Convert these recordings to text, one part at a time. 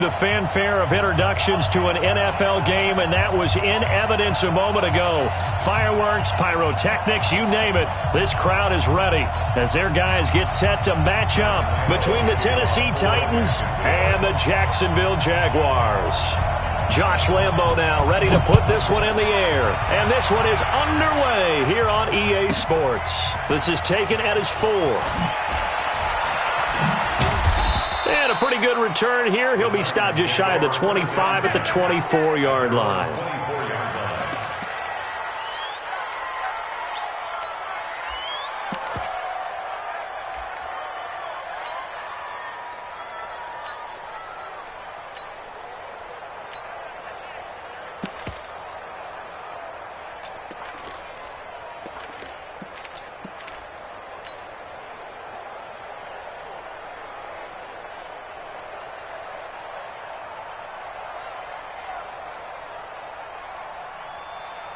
The fanfare of introductions to an NFL game, and that was in evidence a moment ago. Fireworks, pyrotechnics, you name it. This crowd is ready as their guys get set to match up between the Tennessee Titans and the Jacksonville Jaguars. Josh Lambo now ready to put this one in the air. And this one is underway here on EA Sports. This is taken at his 4. And a pretty good return here. He'll be stopped just shy of the 25 at the 24-yard line.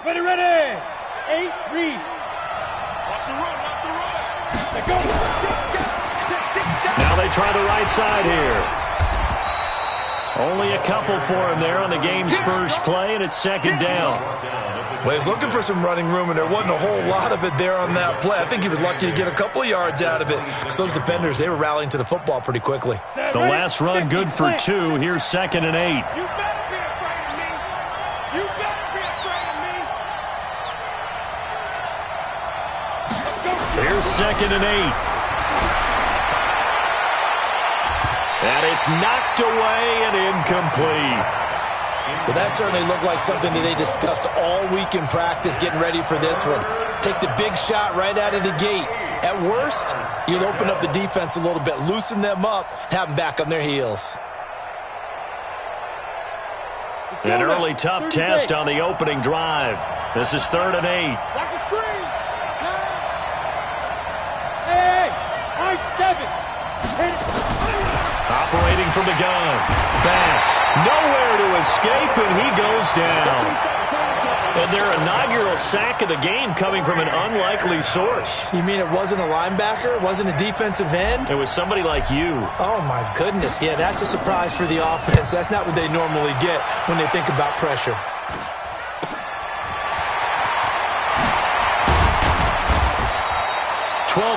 Ready, ready! 8, read. Watch the run, watch the run. They go. Now they try the right side here. Only a couple for him there on the game's first play, and it's second down. Well, he's looking for some running room, and there wasn't a whole lot of it there on that play. I think he was lucky to get a couple of yards out of it because those defenders, they were rallying to the football pretty quickly. The last run good for 2. Here's 2nd and 8. You better be afraid of me. You better be afraid of me. Here's 2nd and 8. And it's knocked away and incomplete. Well, that certainly looked like something that they discussed all week in practice, getting ready for this one. Take the big shot right out of the gate. At worst, you'll open up the defense a little bit, loosen them up, have them back on their heels. An early tough test on the opening drive. This is 3rd and 8. Watch the screen. Hey, I 7. Operating from the gun. Bass. Nowhere to escape, and he goes down. And their inaugural sack of the game coming from an unlikely source. You mean it wasn't a linebacker? It wasn't a defensive end? It was somebody like you. Oh, my goodness. Yeah, that's a surprise for the offense. That's not what they normally get when they think about pressure.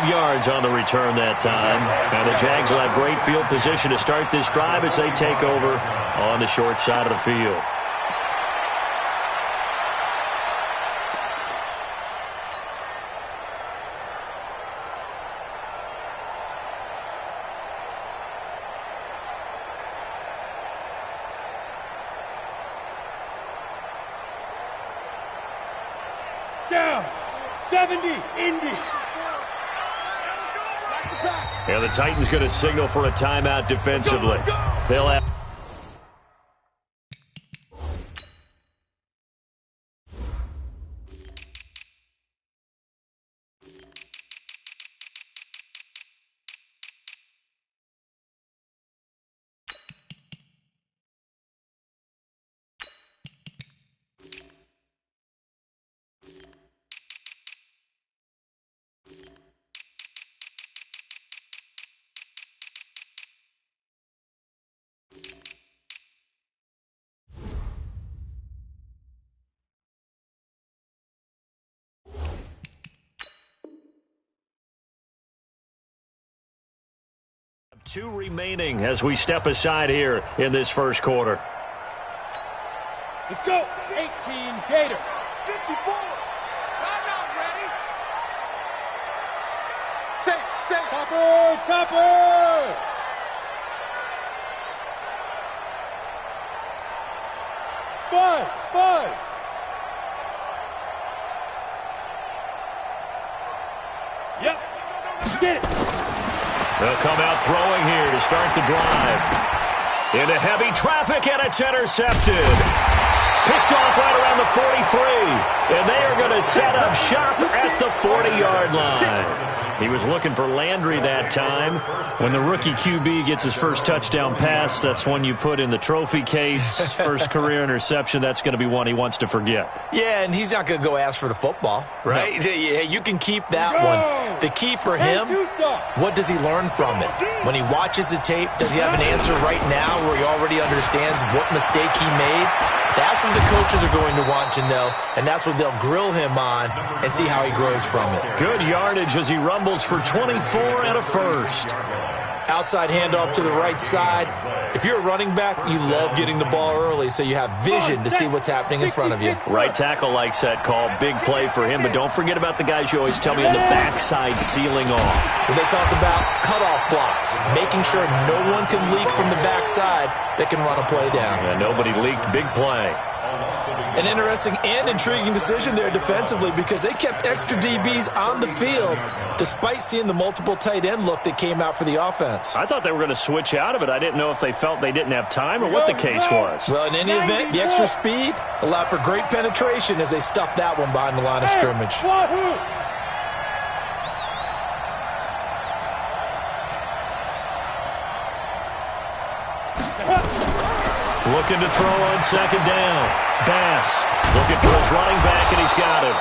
Yards on the return that time. And the Jags will have great field position to start this drive as they take over on the short side of the field. Down. 70, Indy. And the Titans going to signal for a timeout defensively. They'll have... Two remaining as we step aside here in this first quarter. Let's go. 18, Gator. 54. I'm not ready. Say. Topper. Buzz. Yep. Get it. They'll come out throwing here to start the drive. Into heavy traffic, and it's intercepted. Picked off right around the 43. And they are going to set up shop at the 40-yard line. He was looking for Landry that time. When the rookie QB gets his first touchdown pass, that's one you put in the trophy case. First career interception, that's going to be one he wants to forget. Yeah, and he's not going to go ask for the football, right? No. You can keep that one. The key for him, what does he learn from it? When he watches the tape, does he have an answer right now where he already understands what mistake he made? That's what the coaches are going to want to know, and that's what they'll grill him on and see how he grows from it. Good yardage as he rumbles for 24 and a first. Outside handoff to the right side. If you're a running back, you love getting the ball early so you have vision to see what's happening in front of you. Right tackle likes that call. Big play for him, but don't forget about the guys you always tell me on the backside sealing off. When they talk about cutoff blocks, making sure no one can leak from the backside that can run a play down. Yeah, nobody leaked. Big play. An interesting and intriguing decision there defensively because they kept extra DBs on the field despite seeing the multiple tight end look that came out for the offense. I thought they were going to switch out of it. I didn't know if they felt they didn't have time or what the case was. Well, in any event, the extra speed allowed for great penetration as they stuffed that one behind the line of scrimmage. Looking to throw on second down. Bass looking for his running back, and he's got him.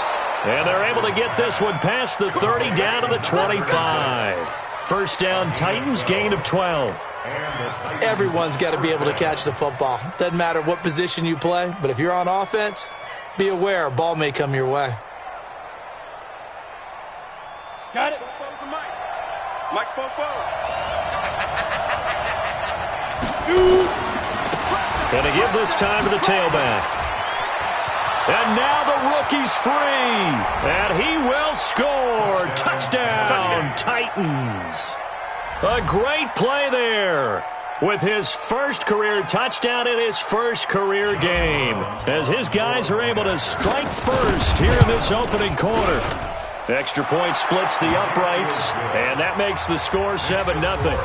And they're able to get this one past the 30 down to the 25. First down, Titans, gain of 12. Everyone's got to be able to catch the football. Doesn't matter what position you play, but if you're on offense, be aware a ball may come your way. Got it. Mike's Popo. Going to give this time to the tailback. And now the rookie's free. And he will score. Touchdown, Titans. A great play there with his first career touchdown in his first career game as his guys are able to strike first here in this opening quarter. Extra point splits the uprights, and that makes the score 7-0.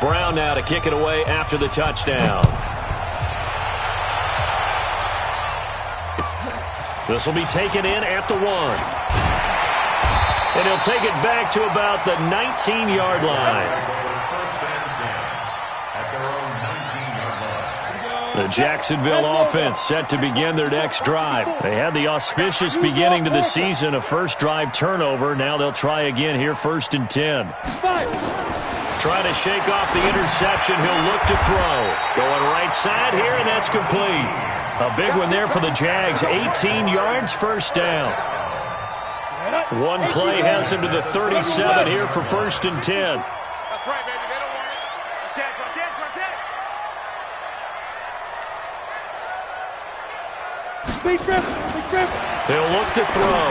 Brown now to kick it away after the touchdown. This will be taken in at the 1. And he'll take it back to about the 19-yard line. The Jacksonville offense set to begin their next drive. They had the auspicious beginning to the season, a first drive turnover. Now they'll try again here, 1st and 10. Trying to shake off the interception. He'll look to throw. Going right side here, and that's complete. A big one there for the Jags. 18 yards, first down. One play has him to the 37 here for 1st and 10. That's right, baby. They don't want it. Check. Big grip. He'll look to throw.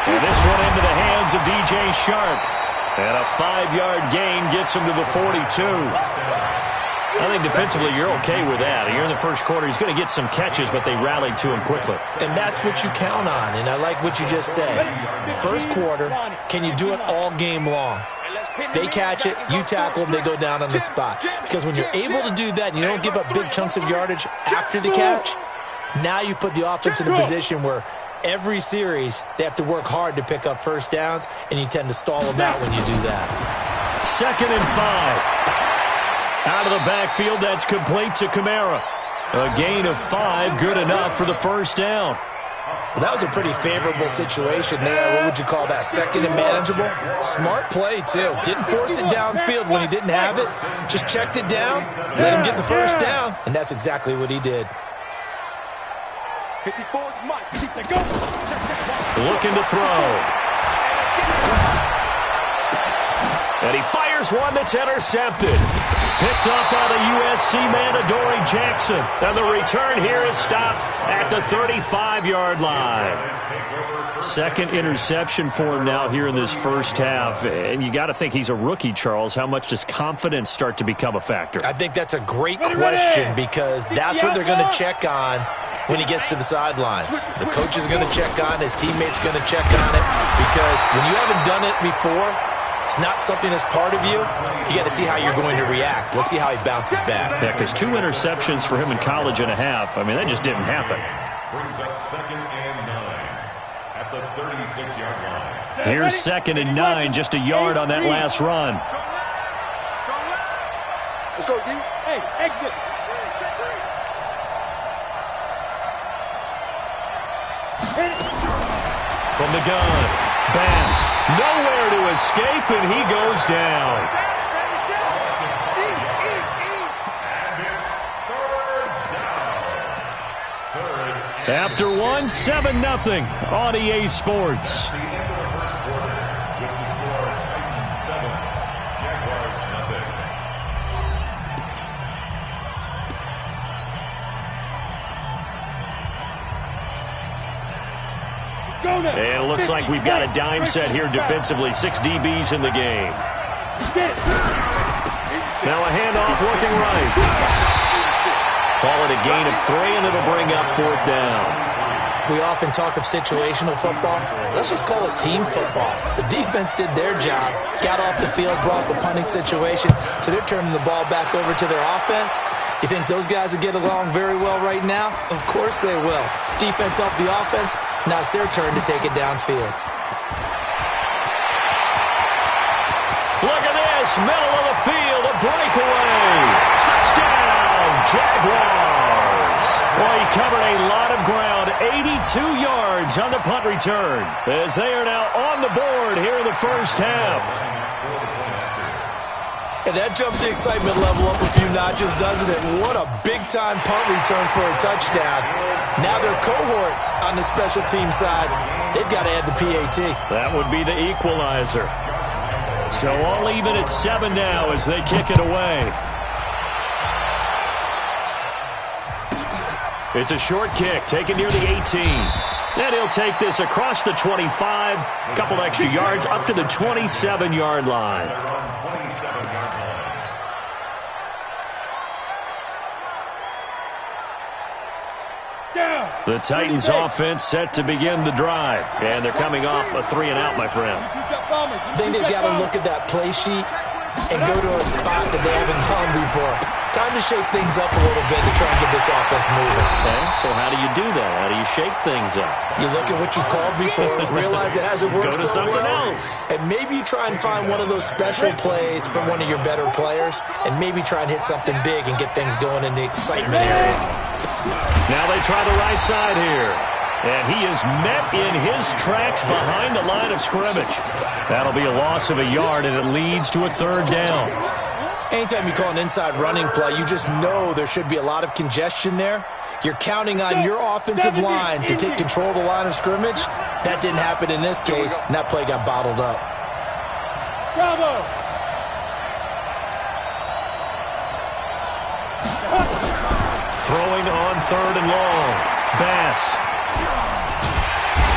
And this one into the hands of DJ Shark. And a 5-yard gain gets him to the 42. I think defensively you're okay with that. You're in the first quarter. He's going to get some catches, but they rallied to him quickly. And that's what you count on, and I like what you just said. First quarter, can you do it all game long? They catch it, you tackle them, they go down on the spot. Because when you're able to do that and you don't give up big chunks of yardage after the catch, now you put the offense in a position where every series they have to work hard to pick up first downs, and you tend to stall them out when you do that. 2nd and 5. Out of the backfield, that's complete to Kamara. A gain of 5, good enough for the first down. Well, that was a pretty favorable situation there. What would you call that? 2nd and manageable? Smart play, too. Didn't force it downfield when he didn't have it. Just checked it down, let him get the first down, and that's exactly what he did. 54 Mike. Looking to throw. And he fires one that's intercepted. Picked up by the USC man, Adoree Jackson. And the return here is stopped at the 35-yard line. Second interception for him now here in this first half. And you got to think he's a rookie, Charles. How much does confidence start to become a factor? I think that's a great question because that's what they're going to check on when he gets to the sidelines. The coach is going to check on, his teammates going to check on it, because when you haven't done it before, it's not something that's part of you. You got to see how you're going to react. Let's see how he bounces back. Yeah, because 2 interceptions for him in college and a half. I mean, that just didn't happen. Brings up 2nd and 9 at the 36-yard line. Here's 2nd and 9, just a yard on that last run. Let's go, D. Hey, exit. From the gun, Bass, nowhere to escape, and he goes down. After 1, 7-0 on EA Sports. And it looks like we've got a dime set here defensively. 6 DBs in the game. Now a handoff looking right. Call it a gain of 3, and it'll bring up 4th down. We often talk of situational football. Let's just call it team football. The defense did their job, got off the field, brought the punting situation, so they're turning the ball back over to their offense. You think those guys will get along very well right now? Of course they will. Defense helped the offense. Now it's their turn to take it downfield. Look at this, middle of the field, a breakaway. Touchdown, Jaguars. Well, he covered a lot of ground, 82 yards on the punt return, as they are now on the board here in the first half. And that jumps the excitement level up a few notches, doesn't it? What a big-time punt return for a touchdown. Now their cohorts on the special team side, they've got to add the PAT. That would be the equalizer. So all even at 7 now as they kick it away. It's a short kick, taken near the 18. And he'll take this across the 25, a couple extra yards, up to the 27-yard line. The Titans offense set to begin the drive. And they're coming off a 3-and-out, my friend. I think they've got to look at that play sheet and go to a spot that they haven't gone before. Time to shake things up a little bit to try and get this offense moving. Okay, so how do you do that? How do you shake things up? You look at what you called before, realize it hasn't worked Go to so something well, else. and maybe you try and find one of those special plays from one of your better players, and maybe try and hit something big and get things going in the excitement area. Now they try the right side here. And he is met in his tracks behind the line of scrimmage. That'll be a loss of a yard, and it leads to a 3rd down. Anytime you call an inside running play, you just know there should be a lot of congestion there. You're counting on your offensive line to take control of the line of scrimmage. That didn't happen in this case, and that play got bottled up. Bravo! Throwing on 3rd and long. Bass.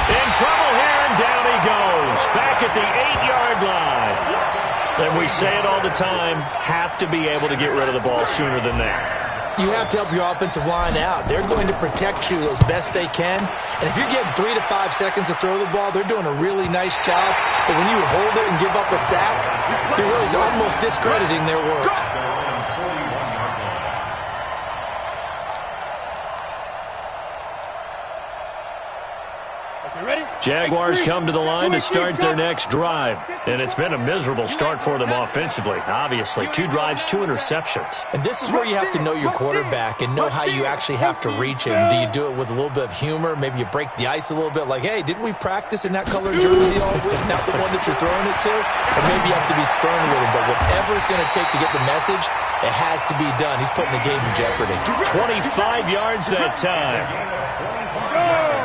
In trouble here, and down he goes. Back at the 8-yard line. And we say it all the time, have to be able to get rid of the ball sooner than that. You have to help your offensive line out. They're going to protect you as best they can. And if you're getting 3 to 5 seconds to throw the ball, they're doing a really nice job. But when you hold it and give up a sack, you're really almost discrediting their work. Jaguars come to the line to start their next drive. And it's been a miserable start for them offensively. Obviously, 2 drives, 2 interceptions. And this is where you have to know your quarterback and know how you actually have to reach him. Do you do it with a little bit of humor? Maybe you break the ice a little bit like, hey, didn't we practice in that color jersey all week? Not the one that you're throwing it to? Or maybe you have to be stern with him. But whatever it's going to take to get the message, it has to be done. He's putting the game in jeopardy. 25 yards that time.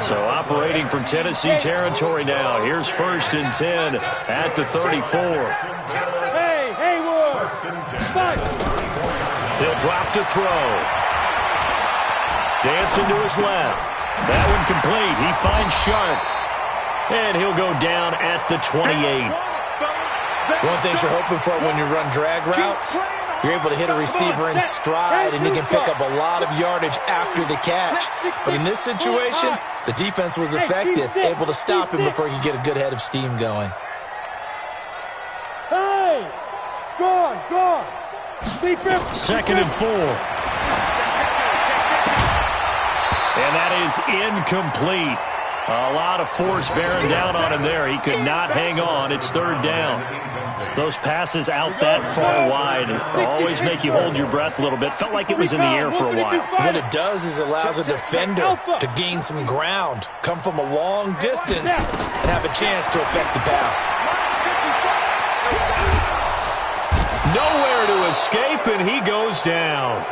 So operating from Tennessee territory now. Here's 1st and 10 at the 34. Hey, Haywood! Fight! He'll drop to throw. Dancing to his left. That one complete. He finds Sharp. And he'll go down at the 28. One of the things you're hoping for when you run drag routes, you're able to hit a receiver in stride, and he can pick up a lot of yardage after the catch. But in this situation, the defense was effective, able to stop him before he could get a good head of steam going. Hey! Gone! 2nd and 4. And that is incomplete. A lot of force bearing down on him there. He could not hang on. It's 3rd down. Those passes out that far wide always make you hold your breath a little bit. Felt like it was in the air for a while. What it does is allows a defender to gain some ground, come from a long distance, and have a chance to affect the pass. Nowhere to escape, and he goes down.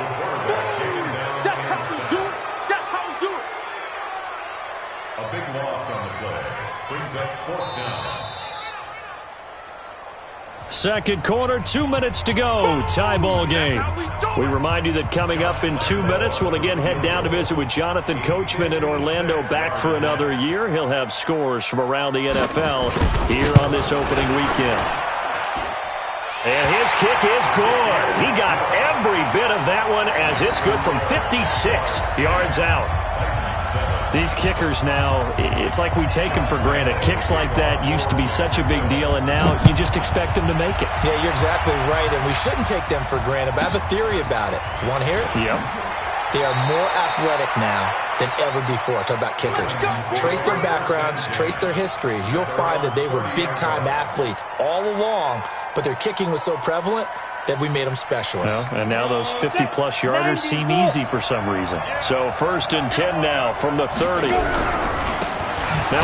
A big loss on the play. Brings up 4th down. 2nd quarter, 2 minutes to go. Tie ball game. We remind you that coming up in 2 minutes, we'll again head down to visit with Jonathan Coachman in Orlando, back for another year. He'll have scores from around the NFL here on this opening weekend. And his kick is good. He got every bit of that one as it's good from 56 yards out. These kickers now, it's like we take them for granted. Kicks like that used to be such a big deal, and now you just expect them to make it. Yeah, you're exactly right, and we shouldn't take them for granted, but I have a theory about it. You want to hear it? Yep. They are more athletic now than ever before. Talk about kickers. Trace their backgrounds, trace their histories. You'll find that they were big-time athletes all along, but their kicking was so prevalent that we made them specialists. Well, and now those 50-plus yarders seem easy for some reason. So 1st and 10 now from the 30. Now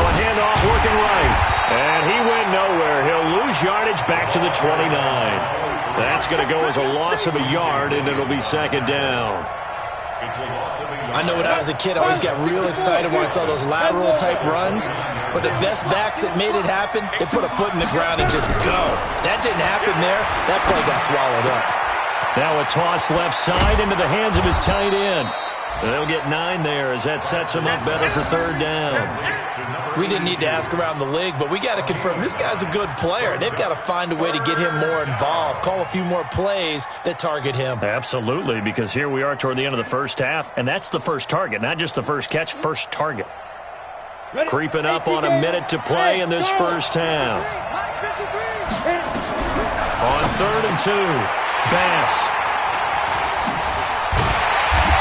a handoff working right. And he went nowhere. He'll lose yardage back to the 29. That's going to go as a loss of a yard, and it'll be 2nd down. I know when I was a kid, I always got real excited when I saw those lateral-type runs. But the best backs that made it happen, they put a foot in the ground and just go. That didn't happen there. That play got swallowed up. Now a toss left side into the hands of his tight end. They'll get 9 there as that sets him up better for 3rd down. We didn't need to ask around the league, but we got to confirm this guy's a good player. They've got to find a way to get him more involved, call a few more plays that target him. Absolutely, because here we are toward the end of the first half, and that's the first target, not just the first catch, first target. Creeping up on a minute to play in this first half. On 3rd and 2, Bass.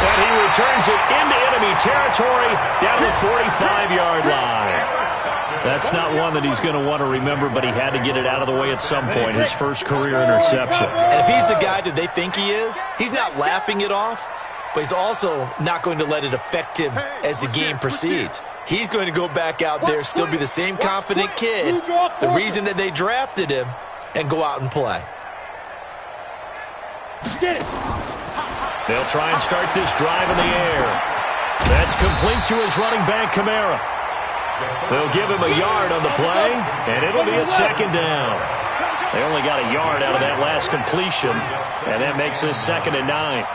And he returns it into enemy territory down to the 45-yard line. That's not one that he's going to want to remember, but he had to get it out of the way at some point, his first career interception. And if he's the guy that they think he is, he's not laughing it off, but he's also not going to let it affect him as the game proceeds. He's going to go back out there, still be the same confident kid, the reason that they drafted him, and go out and play. Get it. They'll try and start this drive in the air. That's complete to his running back, Kamara. They'll give him a yard on the play, and it'll be a 2nd down. They only got a yard out of that last completion, and that makes this 2nd and 9.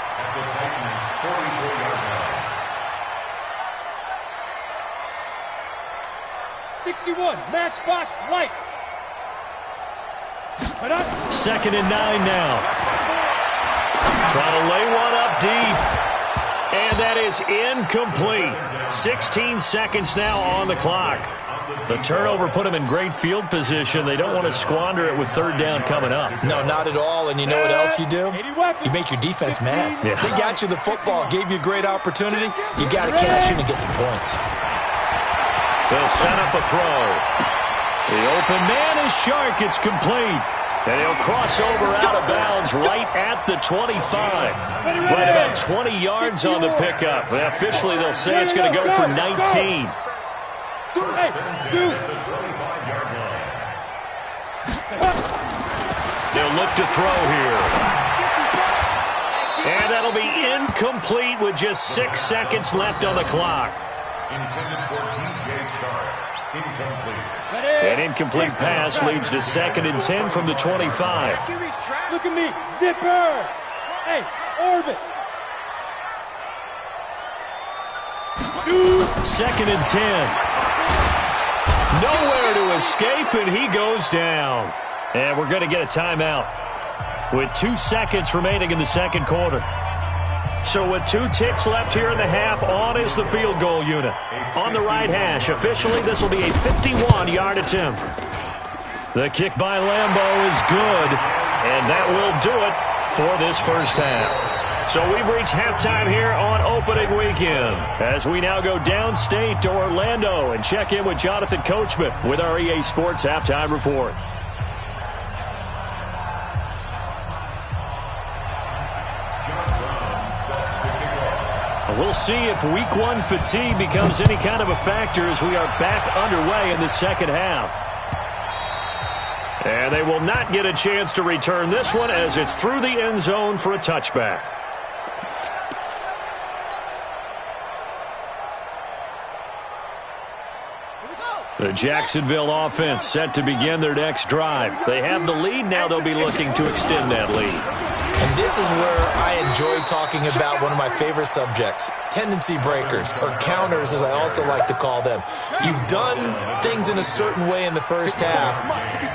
61, matchbox lights. 2nd and 9 now. Trying to lay one up deep. And that is incomplete. 16 seconds now on the clock. The turnover put them in great field position. They don't want to squander it with 3rd down coming up. No, not at all. And you know what else you do? You make your defense mad. Yeah. They got you the football, gave you a great opportunity. You got to cash in and get some points. They'll set up a throw. The open man is Shark. It's complete. And he'll cross over out of bounds right at the 25. Right about 20 yards on the pickup. Well, officially, they'll say it's going to go for 19. They'll look to throw here. And that'll be incomplete with just 6 seconds left on the clock. Intended for T.J. Shark. Incomplete. An incomplete pass leads to 2nd and 10 from the 25. Look at me, zipper. Hey, Orbit. 2nd and 10. Nowhere to escape, and he goes down. And we're going to get a timeout with 2 seconds remaining in the second quarter. So with 2 ticks left here in the half, on is the field goal unit. On the right hash, officially this will be a 51-yard attempt. The kick by Lambeau is good, and that will do it for this first half. So we've reached halftime here on opening weekend as we now go downstate to Orlando and check in with Jonathan Coachman with our EA Sports Halftime Report. We'll see if week 1 fatigue becomes any kind of a factor as we are back underway in the second half. And they will not get a chance to return this one as it's through the end zone for a touchback. The Jacksonville offense set to begin their next drive. They have the lead. Now they'll be looking to extend that lead. And this is where I enjoy talking about one of my favorite subjects, tendency breakers, or counters as I also like to call them. You've done things in a certain way in the first half,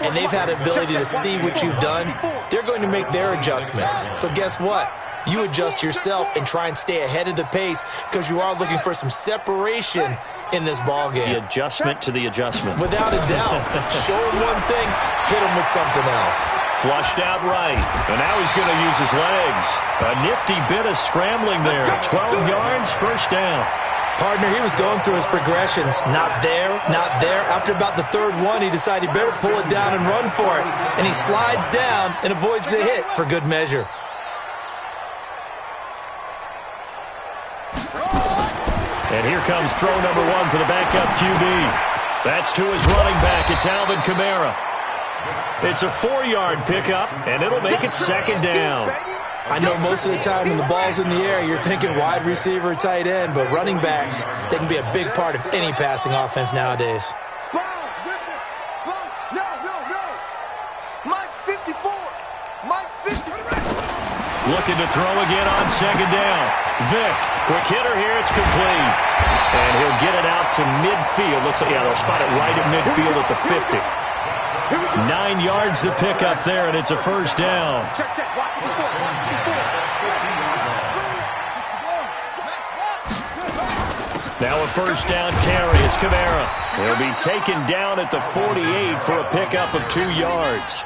and they've had ability to see what you've done. They're going to make their adjustments. So guess what? You adjust yourself and try and stay ahead of the pace because you are looking for some separation in this ball game. The adjustment to the adjustment. Without a doubt. Show him one thing, hit him with something else. Flushed out right, and now he's going to use his legs. A nifty bit of scrambling there. 12 yards, first down. Partner, he was going through his progressions. Not there, not there. After about the third one, he decided he better pull it down and run for it. And he slides down and avoids the hit for good measure. And here comes throw number 1 for the backup QB. That's to his running back. It's Alvin Kamara. It's a 4-yard pickup, and it'll make it second down. I know most of the time when the ball's in the air, you're thinking wide receiver, tight end, but running backs, they can be a big part of any passing offense nowadays. Mike's 54. Mike's 54. Looking to throw again on second down. Vick, quick hitter here, it's complete. And he'll get it out to midfield. Looks like, yeah, they'll spot it right at midfield at the 50. 9 yards to pick up there, and it's a first down. Now a first down carry. It's Kamara. He'll be taken down at the 48 for a pickup of 2 yards.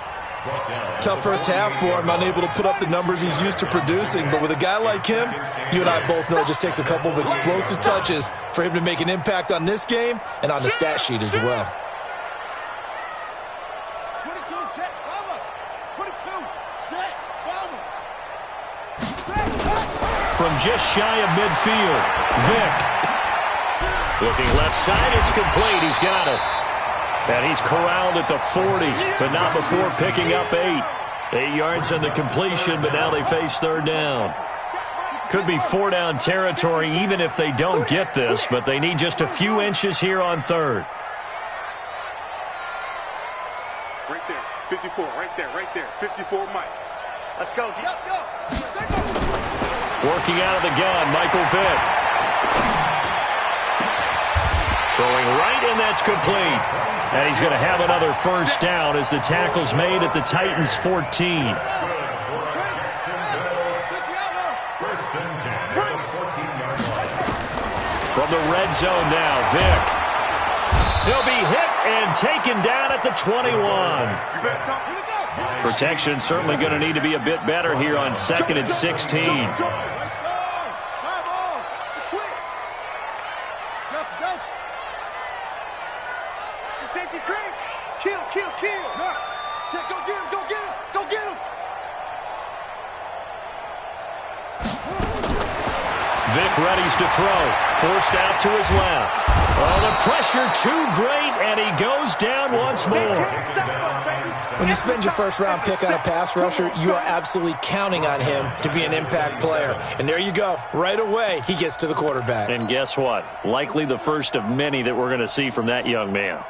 Tough first half for him, unable to put up the numbers he's used to producing. But with a guy like him, you and I both know it just takes a couple of explosive touches for him to make an impact on this game and on the stat sheet as well. 22, jet, bomber. 22, jet, bomber. From just shy of midfield, Vick. Looking left side, it's complete. He's got it. And he's corralled at the 40, but not before picking up 8. 8 yards on the completion, but now they face third down. Could be 4-down territory even if they don't get this, but they need just a few inches here on third. Right there, 54, right there, 54 Mike. Let's go, G. Working out of the gun, Michael Vick. Throwing right, and that's complete. And he's going to have another first down as the tackle's made at the Titans' 14. First and 10 at the 14-yard line. From the red zone now, Vick. He'll be hit and taken down at the 21. Protection certainly going to need to be a bit better here on 2nd and 16. Vick readies to throw. Forced out to his left. Oh, the pressure too great, and he goes down once more. When you spend your first-round pick on a pass rusher, you are absolutely counting on him to be an impact player. And there you go. Right away, he gets to the quarterback. And guess what? Likely the first of many that we're going to see from that young man.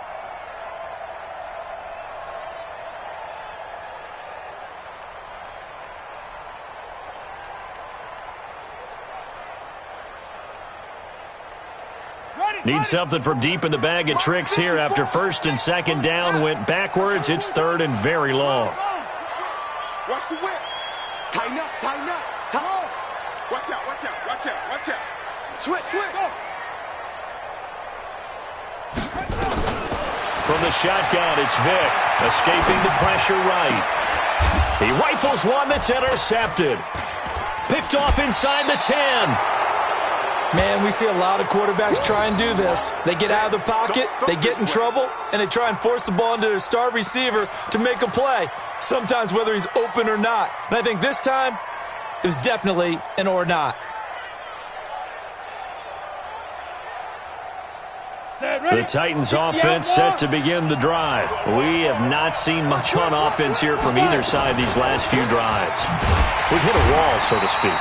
Need something from deep in the bag of tricks here after first and second down went backwards. It's third and very long. Watch the whip. Tighten up, tighten up, tighten up. Watch out, watch out, watch out, watch out. Switch, switch. Go. From the shotgun, it's Vick, escaping the pressure right. He rifles one that's intercepted. Picked off inside the 10. Man, we see a lot of quarterbacks try and do this. They get out of the pocket, they get in trouble, and they try and force the ball into their star receiver to make a play, sometimes whether he's open or not. And I think this time, it was definitely an or not. The Titans offense set to begin the drive. We have not seen much on offense here from either side these last few drives. We've hit a wall, so to speak.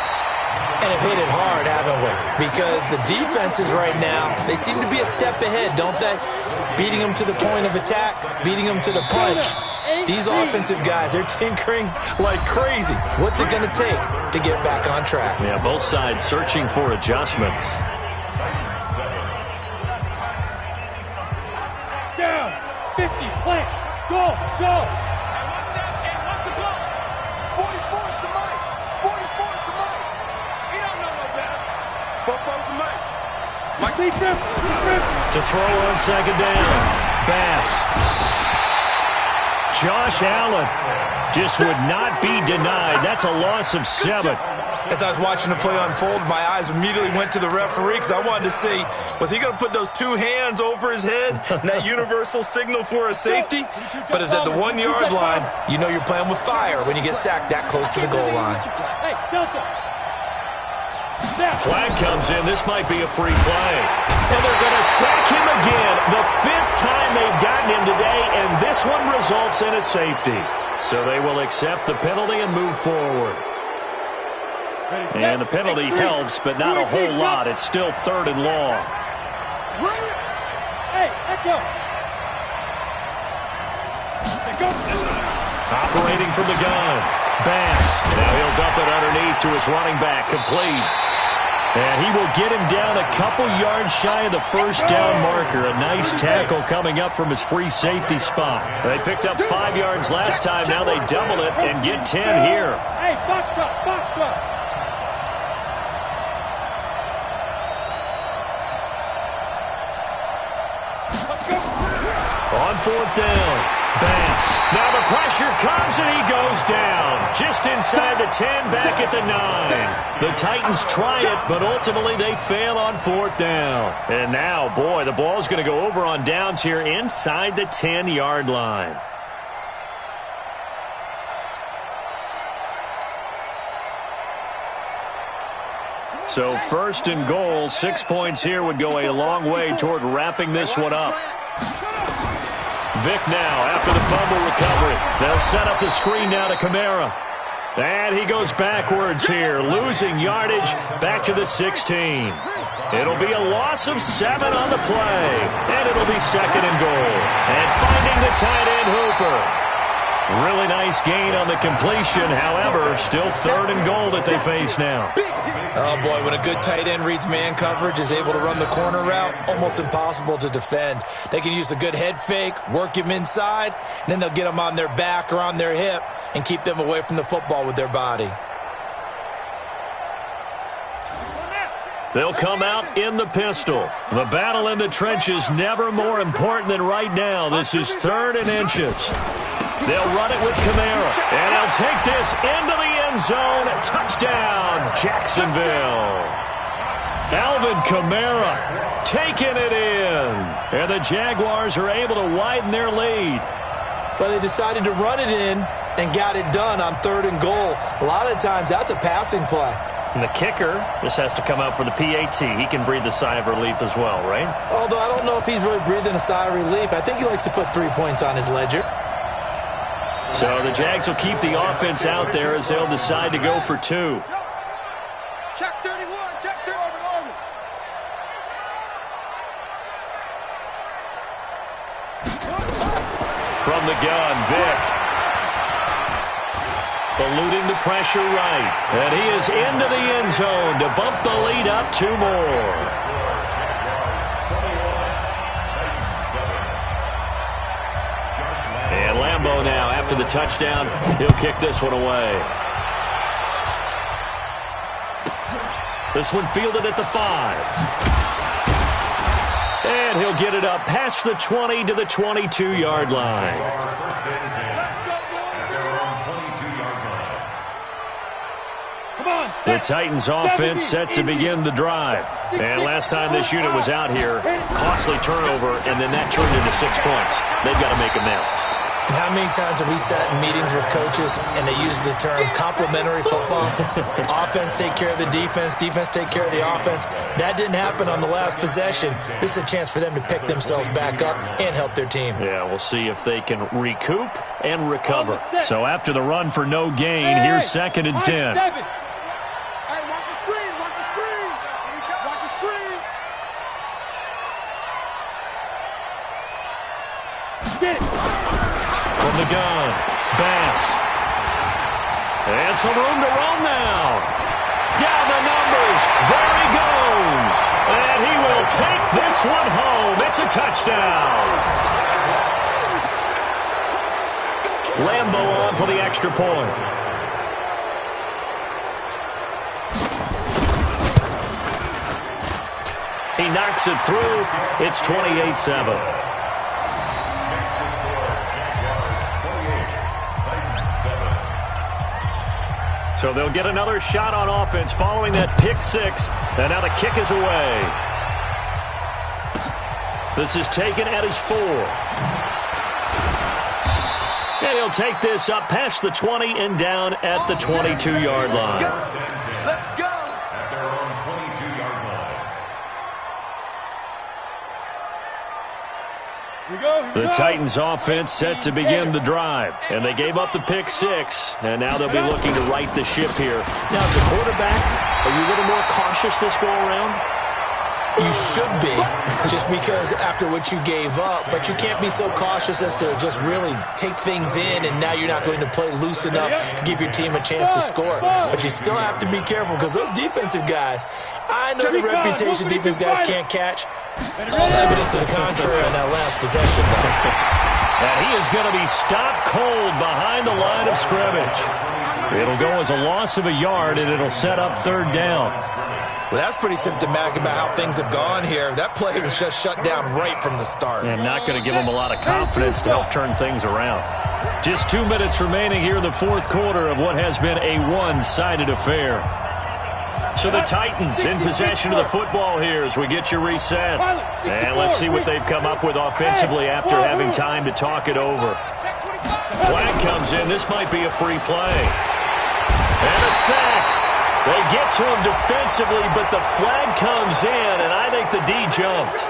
And have hit it hard, haven't we? Because the defenses right now, they seem to be a step ahead, don't they? Beating them to the point of attack, beating them to the punch. These offensive guys, they're tinkering like crazy. What's it going to take to get back on track? Yeah, both sides searching for adjustments. Down. 50. Plant. Go. Go. To throw on second down. Bass. Josh Allen just would not be denied. That's a loss of 7. As I was watching the play unfold, my eyes immediately went to the referee because I wanted to see, was he going to put those two hands over his head and that universal signal for a safety? But it's at the 1 yard line. You know you're playing with fire when you get sacked that close to the goal line. Hey, Delta. Flag comes in. This might be a free play. And they're going to sack him again. The 5th time they've gotten him today, and this one results in a safety. So they will accept the penalty and move forward. And the penalty helps, but not a whole lot. It's still 3rd and long. Hey, Echo. Operating from the gun. Bass. Now he'll dump it underneath to his running back. Complete. And he will get him down a couple yards shy of the first down marker. A nice tackle coming up from his free safety spot. They picked up 5 yards last time. Now they double it and get 10 here. Hey, box truck, box truck. On 4th down, Bass. Now the pressure comes and he goes down. Just inside the 10, back at the 9. The Titans try it, but ultimately they fail on 4th down. And now, boy, the ball's going to go over on downs here inside the 10-yard line. So 1st and goal, 6 points here would go a long way toward wrapping this one up. Vick now after the fumble recovery. They'll set up the screen now to Kamara. And he goes backwards here, losing yardage back to the 16. It'll be a loss of 7 on the play. And it'll be 2nd and goal. And finding the tight end Hooper. Really nice gain on the completion. However, still 3rd and goal that they face now. Oh, boy, when a good tight end reads man coverage, is able to run the corner route, almost impossible to defend. They can use a good head fake, work him inside, and then they'll get him on their back or on their hip and keep them away from the football with their body. They'll come out in the pistol. The battle in the trenches never more important than right now. This is 3rd and inches. They'll run it with Kamara. And they'll take this into the end zone. Touchdown, Jacksonville. Alvin Kamara taking it in. And the Jaguars are able to widen their lead. But they decided to run it in and got it done on 3rd and goal. A lot of times that's a passing play. And the kicker just has to come out for the PAT. He can breathe a sigh of relief as well, right? Although I don't know if he's really breathing a sigh of relief. I think he likes to put 3 points on his ledger. So the Jags will keep the offense out there as they'll decide to go for 2. Check 31, check 31. From the gun, Vick. Eluding the pressure right. And he is into the end zone to bump the lead up 2 more. after the touchdown. He'll kick this one away. This one fielded at the 5. And he'll get it up past the 20 to the 22-yard line. The Titans offense set to begin the drive. And last time this unit was out here, costly turnover, and then that turned into 6 points. They've got to make amends. And how many times have we sat in meetings with coaches and they use the term complementary football? Offense take care of the defense, defense take care of the offense. That didn't happen on the last possession. This is a chance for them to pick themselves back up and help their team. Yeah, we'll see if they can recoup and recover. So after the run for no gain, here's 2nd and 10. From the gun, Bass. And some room to roam now. Down the numbers. There he goes. And he will take this one home. It's a touchdown. Lambo on for the extra point. He knocks it through. It's 28-7. So they'll get another shot on offense following that pick 6. And now the kick is away. This is taken at his 4. And he'll take this up past the 20 and down at the 22-yard line. Let's go! At their own 22-yard line. The Titans offense set to begin the drive. And they gave up the pick 6. And now they'll be looking to right the ship here. Now, as a quarterback, are you a little more cautious this go-around? You should be, just because after what you gave up. But you can't be so cautious as to just really take things in, and now you're not going to play loose enough to give your team a chance to score. But you still have to be careful, because those defensive guys, I know the reputation defense guys can't catch. All evidence to the contrary on that last possession, though. And he is going to be stopped cold behind the line of scrimmage. It'll go as a loss of a yard, and it'll set up 3rd down. Well, that's pretty symptomatic about how things have gone here. That play was just shut down right from the start. And not going to give them a lot of confidence to help turn things around. Just 2 minutes remaining here in the 4th quarter of what has been a one-sided affair. So the Titans in possession of the football here as we get you reset. And let's see what they've come up with offensively after having time to talk it over. Flag comes in. This might be a free play. And a sack. They get to him defensively, but the flag comes in, and I think the D jumped.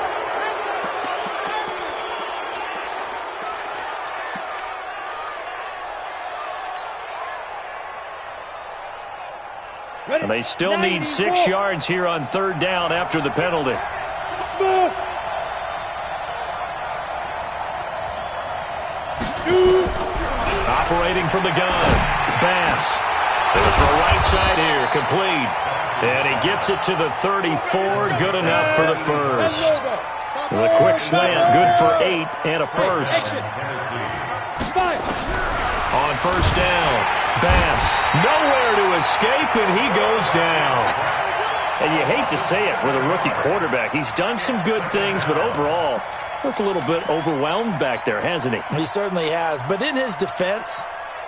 And they still need 6 yards here on 3rd down after the penalty. Operating from the gun, Bass. To the right side here, complete. And he gets it to the 34, good enough for the first. The quick slant, good for 8 and a first. On 1st down, Bass, nowhere to escape, and he goes down. And you hate to say it with a rookie quarterback. He's done some good things, but overall, looked a little bit overwhelmed back there, hasn't he? He certainly has, but in his defense,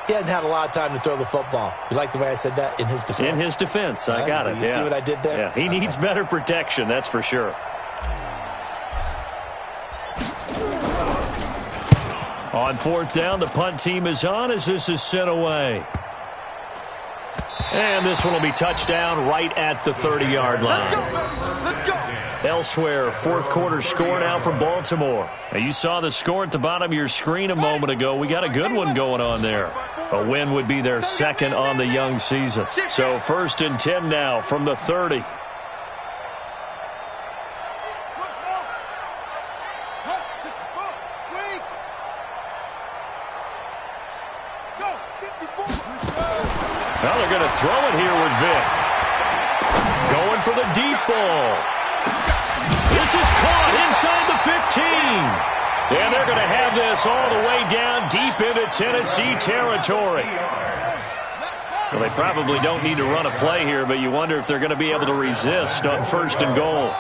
he hadn't had a lot of time to throw the football. You like the way I said that? In his defense. In his defense. I got it. You see what I did there? Yeah. He needs better protection, that's for sure. On 4th down, the punt team is on as this is sent away. And this one will be touchdown right at the 30-yard line. Let's go. Elsewhere, 4th quarter score now for Baltimore. Now, you saw the score at the bottom of your screen a moment ago. We got a good one going on there. A win would be their 2nd on the young season. So 1st and 10 now from the 30. Well, they're going to throw it here with Vick. Going for the deep ball. This is caught inside the 15. And they're going to have this all the way down deep into Tennessee territory. Well, they probably don't need to run a play here, but you wonder if they're going to be able to resist on 1st and goal.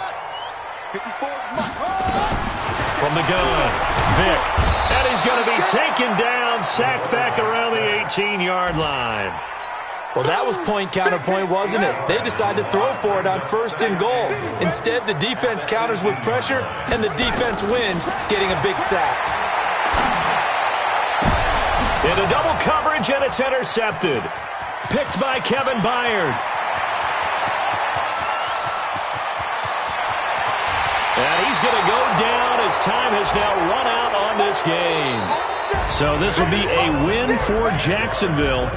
From the gun, Vick. And he's going to be taken down, sacked back around the 18-yard line. Well, that was point counterpoint, wasn't it? They decided to throw for it on 1st and goal. Instead, the defense counters with pressure, and the defense wins, getting a big sack. Into double coverage, and it's intercepted. Picked by Kevin Byard. And he's going to go down as time has now run out on this game. So this will be a win for Jacksonville.